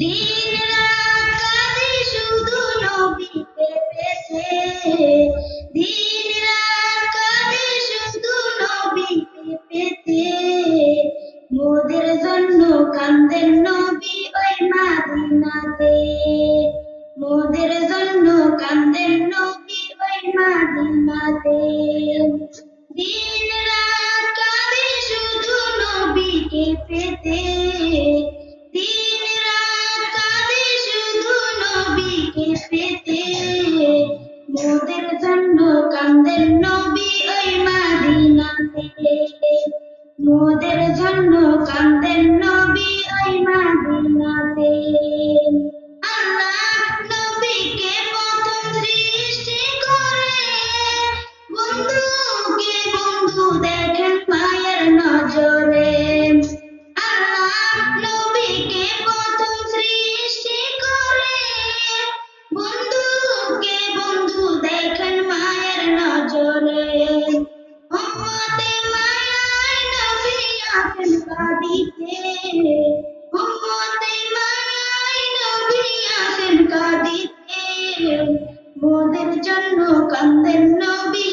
দিন রাত কাঁদি শুধু নবীকে পেতে, দিন রাত কাঁদি শুধু নবীকে পেতে। মোদের জন্য কান্দেন নবী ওই মাদিনাতে, মোদের জন্য কান্দেন নবী ওই মাদিনাতে। দিন রাত কাঁদি শুধু নবীকে পেতে, দিন রাত কাঁদি শুধু নবীকে পেতে। মোদের জন্য কান্দেন নবী ওই মাদিনাতে, মোদের জন্য কান্দেন নবী ওই মাদিনাতে। আল্লাহ নবীকে প্রথম সৃষ্টি করে, বন্ধুকে বন্ধু দেখেন মায়ের নজরে। আল্লাহ নবীকে প্রথম সৃষ্টি করে, বন্ধুকে বন্ধু দেখেন মায়ের নজরে। উম্মতে মায়ায় নবী আছেন কাঁদিতে, উম্মতে মায়ায় নবী আছেন কাঁদিতে। মোদের জন্য কান্দেন নবী